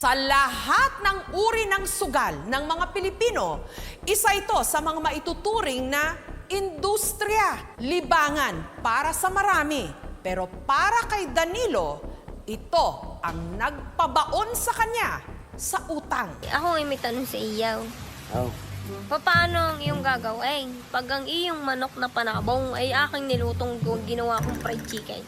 Sa lahat ng uri ng sugal ng mga Pilipino, isa ito sa mga maituturing na industriya, libangan para sa marami. Pero para kay Danilo, ito ang nagpabaon sa kanya sa utang. Ako ay may tanong sa iyaw. Oh. Paano ang iyong gagawin? Pag ang iyong manok na panabong ay aking nilutong ginawa kong fried chicken.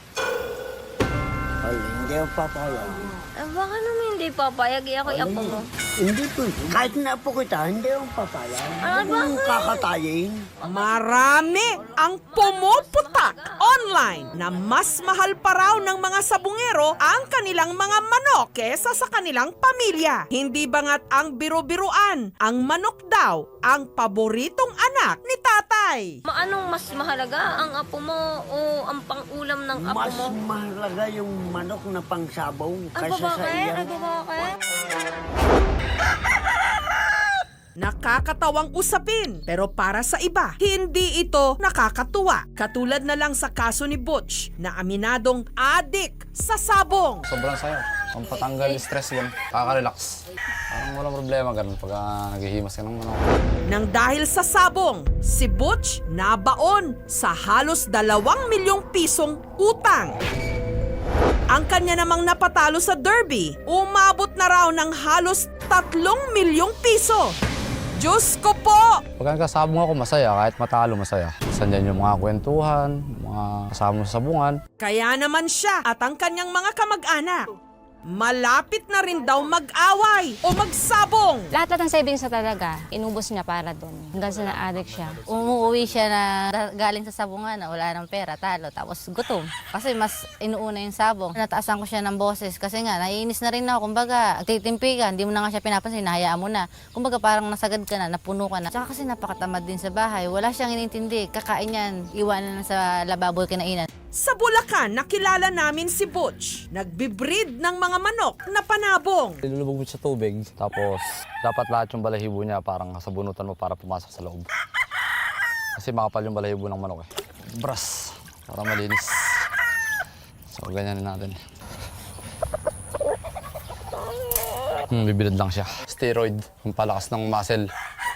Ay, hindi ako papayag. Baka naman hindi papayag, ako'y apo mo. Hindi po. Kahit na po kita, hindi ako papayag. Ah, Huwag mong bakit? kakatayin. Marami ang pumuputak online na mas mahal pa raw ng mga sabungero ang kanilang mga manok kesa sa kanilang pamilya. Hindi bangat ang biro-biruan, ang manok daw ang paboritong anak ni tatay. Anong mas mahalaga, ang apo mo o ang pang-ulam ng apo Mas mo? mahalaga yung manok na pangsabaw kaysa sa Bakit? iyang... Bakit? Nakakatawang usapin, pero para sa iba, hindi ito nakakatuwa. Katulad na lang sa kaso ni Butch na aminadong adik sa sabong. Sobrang saya. Ang patanggal stress yun. Kaka-relax. Parang walang problema ganun pag naghihimas ka ng manok. Nang dahil sa sabong, si Butch nabaon sa halos 2 milyong pisong utang. Ang kanya namang napatalo sa derby, umabot na raw ng halos 3 milyong piso. Diyos ko po! Pag nagkasabong ako, masaya. Kahit matalo, masaya. Sandiyan yung mga kwentuhan, mga kasama sa sabungan. Kaya naman siya at ang kanyang mga kamag-anak, malapit na rin daw mag-away o magsabong. Lahat ng savings na talaga, inubos niya para doon. Hanggang sa na-addict siya. Umuwi siya na galing sa sabungan na wala ng pera, talo, tapos gutom. Kasi mas inuuna yung sabong. Nataasan ko siya ng boses kasi nga, naiinis na rin ako. Kumbaga, titimpi ka, hindi mo na nga siya pinapansin, nahayaan mo na. Kumbaga, parang nasagad ka na, napuno ka na. Tsaka kasi napakatamad din sa bahay. Wala siyang inintindi. Kakain yan, iwanan na sa lababo kinainan. Sa Bulacan, nakilala namin si Butch. Nagbibreed ng mga manok na panabong. Ilulubog mo sa tubig, tapos dapat lahat yung balahibo niya parang sabunutan mo para pumasok sa loob. Kasi makapal yung balahibo ng manok eh. Bras, para malinis. So, ganyanin natin. Bibilad lang siya. Steroid, yung palakas ng muscle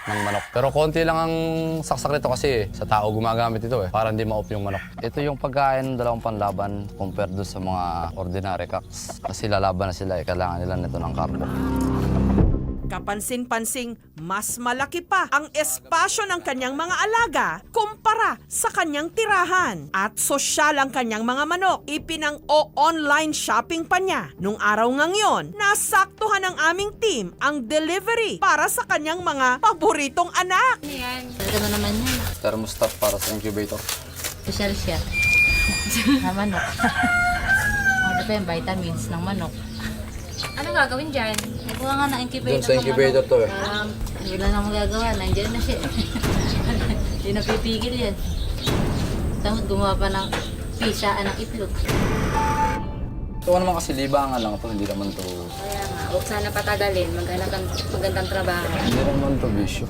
ng manok. Pero konti lang ang saksak nito kasi sa tao gumagamit ito eh, para hindi ma-off yung manok. Ito yung pagkain ng dalawang panlaban compared doon sa mga ordinary cocks. Kasi lalaban na sila eh, kailangan nila nito ng carbo. Kapansin-pansing, mas malaki pa ang espasyo ng kanyang mga alaga kumpara sa kanyang tirahan. At sosyal ang kanyang mga manok. Ipinang-o-online shopping pa niya. Nung araw ngang yon, nasaktuhan ng aming team ang delivery para sa kanyang mga paboritong anak. Gano'n naman yan. Thermostat para sa incubator. Special siya. Na manok. Ano pa yung vitamins ng manok. Ano gagawin dyan? Nakuha nga ng incubator. Doon sa incubator to eh. Wala na magagawa. Nandiyan na siya. Hindi napipigil yan. Tapos gumawa pa ng pisa ng itlog. Ito naman kasi libangan lang ito, hindi naman to... Kaya nga, huwag sana patagalin. Maghanap ng magandang trabaho. Hindi naman to bisyo.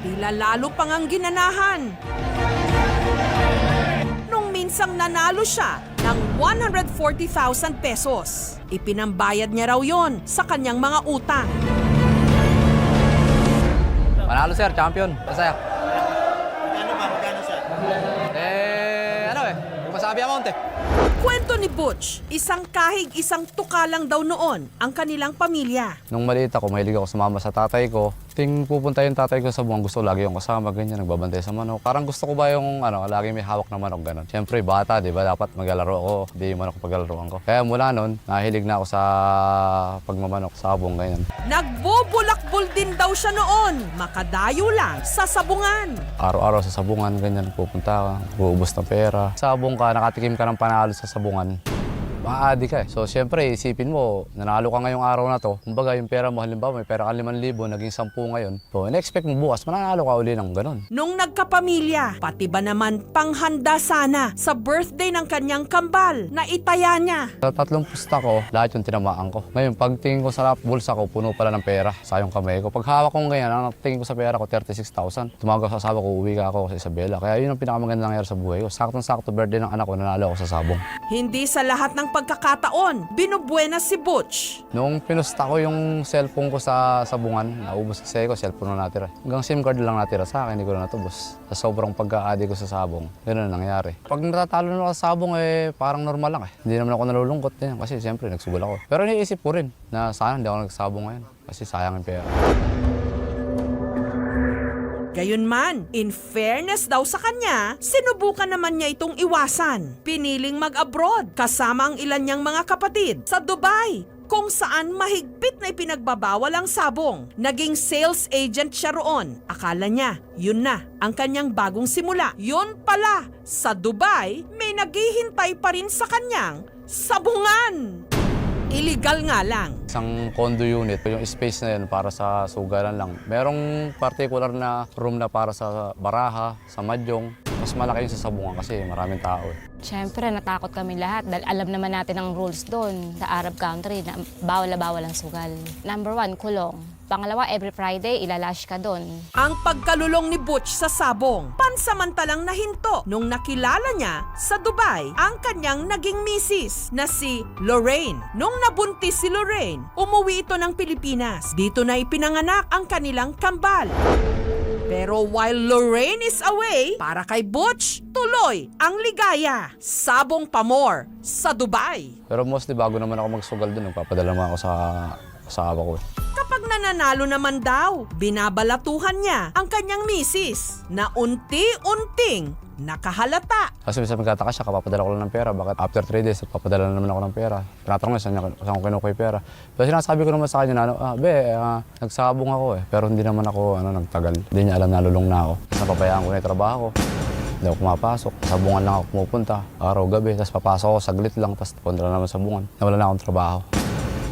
Tila lalo pang ang ginanahan. Nung minsang nanalo siya ng 140,000 pesos. Ipinambayad niya raw yon sa kanyang mga utang. Manalo sir, champion. Masaya. Magkano sir? Ano eh, yung masabi amount eh. Kwento ni Butch, isang kahig, isang tuka lang daw noon ang kanilang pamilya. Nung maliit ako, mahilig ako sumama sa tatay ko. Ting pupunta yung tatay ko sa buwan, gusto lagi yung kasama, ganyan, nagbabantay sa manok. Parang gusto ko ba yung lagi may hawak na manok, gano'n. Siyempre, bata, di ba? Dapat maglalaro ako, di yung manok paglalaroan ko. Kaya mula noon, nahilig na ako sa pagmamanok, sabong, ganyan. Nagbubulakbol din daw siya noon, makadayo lang sa sabungan. Araw-araw sa sabungan, ganyan, pupunta ka, buubos ng pera. Sabong ka, nakatikim ka ng panalo sa sabungan. Maaadi ka eh. So siyempre, isipin mo, nanalo ka ngayong araw na to. Kumbaga yung pera mo, halimbawa may pera ka 5,000, naging 10 ngayon. So in-expect mo bukas, mananalo ka uli ng ganun. Nung nagkapamilya, pati ba naman panghanda sana sa birthday ng kanyang kambal na itaya niya. Sa 3 pusta ko, lahat yung tinamaan ko. Ngayon, pagtingin ko sa bulsa ko, puno pala ng pera. Sayang kamay ko. Pag hawak ko ngayon, ang tingin ko sa pera ko, 36,000. Tumawag ako sa asawa ko, uwi ka ako sa Isabela. Kaya yun ang pinakamagandang nangyari sa buhay ko. Saktong-sakto birthday ng anak ko, nanalo ako sa sabong. Hindi sa lahat ng pagkakataon, binubuena si Butch. Nung pinusta ko yung cellphone ko sa sabungan, naubos kasi ko, cellphone na natira. Hanggang SIM card lang natira sa akin, hindi ko na natubos. Sa sobrang pagka-adi ko sa sabong, yun na nangyari. Pag natatalo na ako sa sabong, parang normal lang eh. Hindi naman ako nalulungkot din kasi siyempre nagsugal ako. Pero iniisip ko rin na sana hindi ako nagsabong ngayon kasi sayang yung pera. Gayunman, in fairness daw sa kanya, sinubukan naman niya itong iwasan. Piniling mag-abroad kasama ang ilan niyang mga kapatid sa Dubai, kung saan mahigpit na ipinagbabawal ang sabong. Naging sales agent siya roon. Akala niya, yun na ang kanyang bagong simula. Yun pala, sa Dubai, may naghihintay pa rin sa kanyang sabungan. Illegal nga lang. Isang condo unit, yung space na yun para sa sugalan lang. Merong particular na room na para sa baraha, sa mahjong. Mas malaki yung sa sabungan kasi maraming tao eh. Siyempre, natakot kami lahat dahil alam naman natin ang rules doon sa Arab country na bawal na bawal ang sugal. Number 1, kulong. Pangalawa, every Friday, ilalash ka doon. Ang pagkalulong ni Butch sa sabong, pansamantalang nahinto nung nakilala niya sa Dubai ang kanyang naging misis na si Lorraine. Nung nabuntis si Lorraine, umuwi ito ng Pilipinas. Dito na ipinanganak ang kanilang kambal. Pero while Lorraine is away, para kay Butch, tuloy ang ligaya. Sabong pa more sa Dubai. Pero mostly bago naman ako magsugal dun, nagpapadala naman ako sa asawa ko eh. Kapag nananalo naman daw, binabalatuhan niya ang kanyang misis na unti-unting nakahalata. Kasi minsan magkataka siya, kapapadala ko lang ng pera. Bakit after 3 days, papadala na naman ako ng pera. Tinatanong niya saan ko kinukuha yung pera. Pero sinasabi ko naman sa kanya na, nagsabong ako eh. Pero hindi naman ako nagtagal. Hindi niya alam na lulong na ako. Napabayaan ko na yung trabaho ko. Hindi ako pumapasok. Sabungan lang ako pumupunta. Araw-gabi. Tapos papasok ako saglit lang. Tapos punta na naman sabungan. Nawala na akong trabaho.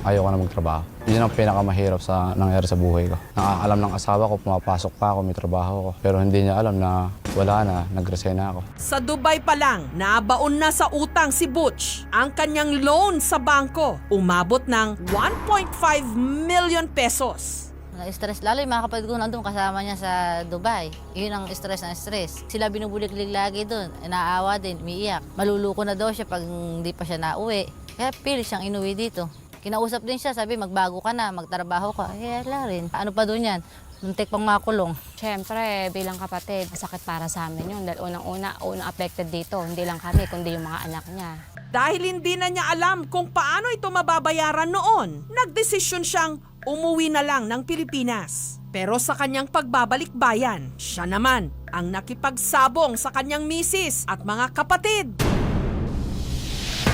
Ayoko na magtrabaho. Yun ang pinakamahirap sa nangyari sa buhay ko. Nakakalam ng asawa ko, pumapasok pa ako, may trabaho ko. Pero hindi niya alam na wala na, nag-resign na ako. Sa Dubai pa lang, nabaon na sa utang si Butch. Ang kanyang loan sa bangko, umabot ng 1.5 million pesos. Na-stress lalo yung mga kapatid ko nandun kasama niya sa Dubai. Yun ang stress na stress. Sila binubulig-lig lagi doon. Naawa din, umiiyak. Maluluko na daw siya pag hindi pa siya nauwi. Kaya pilit siyang inuwi dito. Kinausap din siya, sabi magbago ka na, magtrabaho ka. Wala rin. Ano pa doon yan? Muntik pang makulong. Siyempre, bilang kapatid, masakit para sa amin yun. Dahil unang affected dito. Hindi lang kami, kundi yung mga anak niya. Dahil hindi na niya alam kung paano ito mababayaran noon, nagdesisyon siyang umuwi na lang ng Pilipinas. Pero sa kanyang pagbabalik bayan, siya naman ang nakipagsabong sa kanyang misis at mga kapatid.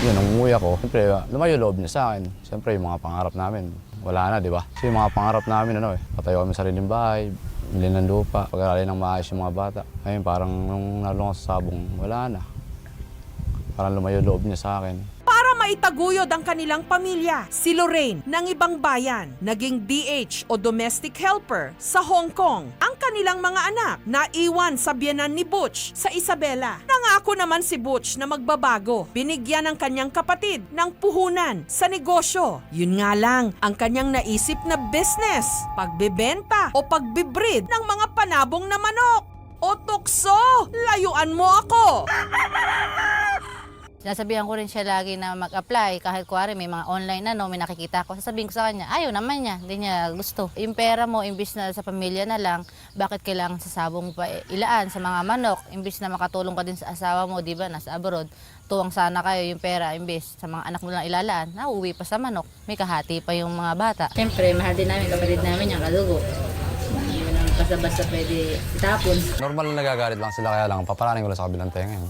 Yun, nung umuwi ako, siyempre, lumayo loob niya sa akin. Siyempre, yung mga pangarap namin, wala na, di ba? Kasi yung mga pangarap namin, patayo kami sariling bahay, bili ng lupa, pag-aralin ng maayos yung mga bata. Ngayon, parang nung nalulong ako sa sabong, wala na. Parang lumayo loob niya sa akin. Para maitaguyod ang kanilang pamilya, si Lorraine ng ibang bayan, naging DH o domestic helper sa Hong Kong. Ang kanilang mga anak na iwan sa biyenan ni Butch sa Isabela. Nangako naman si Butch na magbabago. Binigyan ng kanyang kapatid ng puhunan sa negosyo. Yun nga lang ang kanyang naisip na business, pagbebenta o pagbibreed ng mga panabong na manok. O tukso, layuan mo ako! Sinasabihan ko rin siya lagi na mag-apply kahit kuwari may mga online may nakikita ko. Sasabihin ko sa kanya, ayaw naman niya, hindi niya gusto. Yung pera mo, imbis na sa pamilya na lang, bakit kailangan sa sabong pa ilaan sa mga manok? Imbis na makatulong ka din sa asawa mo, di ba, nasa abroad. Tuwang sana kayo yung pera, imbis sa mga anak mo lang ilalaan, nauwi pa sa manok. May kahati pa yung mga bata. Siyempre, mahal din namin, kapatid namin yung kadugo. Yun ang basta-basta pwede itapon. Normal na nagagalit lang sila, kaya lang paparaning ko lang sa kabilang tenga.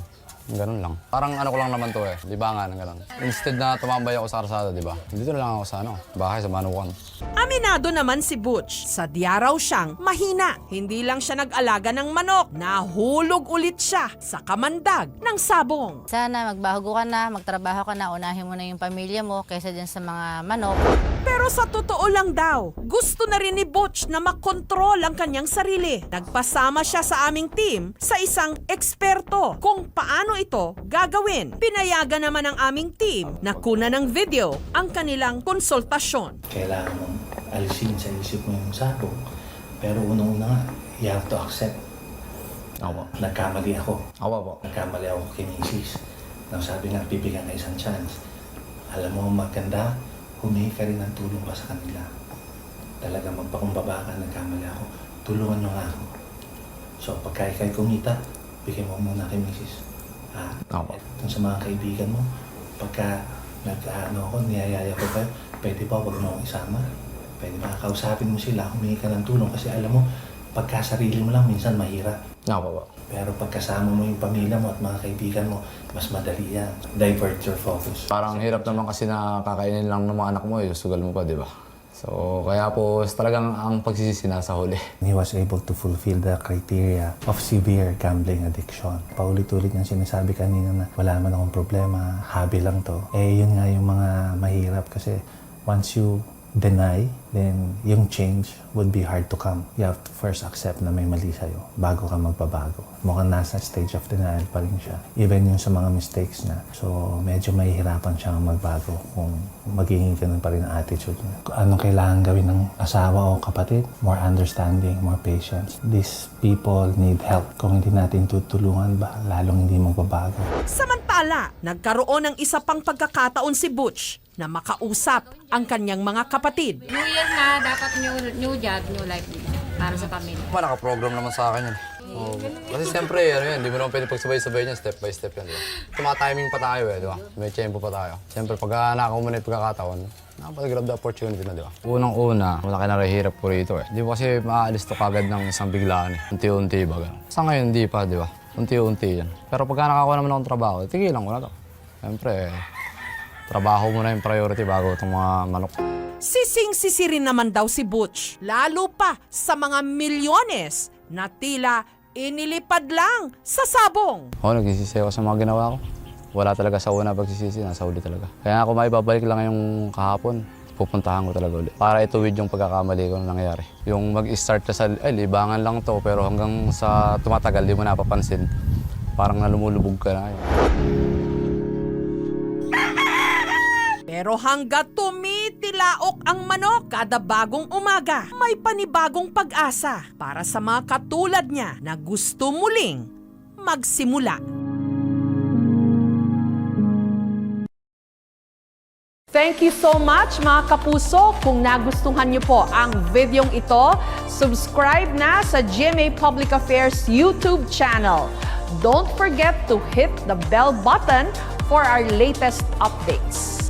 Ganun lang. Parang ano ko lang naman to libangan, ganun. Instead na tumambay ako sa karsada, di ba? Dito na lang ako sa bahay sa Manukan. Aminado naman si Butch, sadya raw siyang mahina. Hindi lang siya nag-alaga ng manok, nahulog ulit siya sa kamandag ng sabong. Sana magbago ka na, magtrabaho ka na, unahin mo na yung pamilya mo kaysa dyan sa mga manok. Pero sa totoo lang daw, gusto na rin ni Butch na makontrol ang kanyang sarili. Nagpasama siya sa aming team sa isang eksperto kung paano ito gagawin. Pinayagan naman ng aming team na kuna ng video ang kanilang konsultasyon. Kailangan mong alisin sa isip mo yung sabong. Pero unang-una nga, you have to accept. Ako po. Nagkamali ako. Ako po. Nagkamali ako kay Mrs. Nang sabi nga, bibigyan ka isang chance. Alam mo, maganda, humingi ka rin ng tulong pa sa kanila. Talaga magpakumbaba ka, nagkamali ako. Tulungan nyo nga ako. So, pagka ikay kumita, bigyan mo muna kay Mrs. Ako. Kung sa mga kaibigan mo, pagka niyayaya ko kayo, pwede ba wag mo akong isama? Pwede ba kausapin mo sila, humingi ka ng tulong kasi alam mo, pagka sarili mo lang minsan mahirap. Ako po. Pero pagkasama mo yung pamilya mo at mga kaibigan mo, mas madali yan. Divert your focus. Parang hirap naman kasi na kakainin lang ng mga anak mo, sugal mo pa, di ba? So, kaya po talagang ang pagsisisi nasa huli. He was able to fulfill the criteria of severe gambling addiction. Paulit-ulit niyang sinasabi kanina na wala naman akong problema, hobby lang to. Yun nga yung mga mahirap kasi once you deny, then yung change would be hard to come. You have to first accept na may mali sa'yo bago ka magbabago. Mukhang nasa stage of denial pa rin siya. Even yung sa mga mistakes niya. So, medyo mahihirapan siyang magbago kung magiging ganun pa rin ang attitude niya. Anong kailangan gawin ng asawa o kapatid? More understanding, more patience. These people need help. Kung hindi natin tutulungan ba, lalong hindi magbabago. Samantala, nagkaroon ng isa pang pagkakataon si Butch na makausap ang kanyang mga kapatid. New Year na, dapat new job, new life para sa pamilya. Naka-program naman sa akin yan. Oh, kasi siyempre, hindi mo naman pwede pagsabay-sabay niyan, step by step yan, di ba? Tuma-timing pa tayo di ba? May tempo pa tayo. Siyempre, pag nakaw mo na yung pagkakataon, nakapag-grab the opportunity na, di ba? Unang-una, malaki na hirap ko rito Di ba kasi maaalis to kagad ng isang biglaan Unti-unti ba gano'n? Sa ngayon, hindi pa, di ba? Unti-unti yan. Pero pagka nakakuha naman akong trabaho, tigilan ko na to. Siyempre, trabaho mo na yung priority bago itong mga manok. Sising-sisi rin naman daw si Butch, lalo pa sa mga milyones na tila inilipad lang sa sabong. Nagsisisi ako sa mga ginawa ko. Wala talaga sa una pagsisisi, nasa huli talaga. Kaya ako maibabalik lang yung kahapon, pupuntahan ko talaga ulit. Para ituwid yung pagkakamali ko na nangyayari. Yung mag-start ka sa, libangan lang to, pero hanggang sa tumatagal, di mo napapansin. Parang nalumulubog ka na. Pero hanggat tumitilaok ang manok kada bagong umaga, may panibagong pag-asa para sa mga katulad niya na gusto muling magsimula. Thank you so much mga kapuso. Kung nagustuhan niyo po ang videong ito, subscribe na sa GMA Public Affairs YouTube channel. Don't forget to hit the bell button for our latest updates.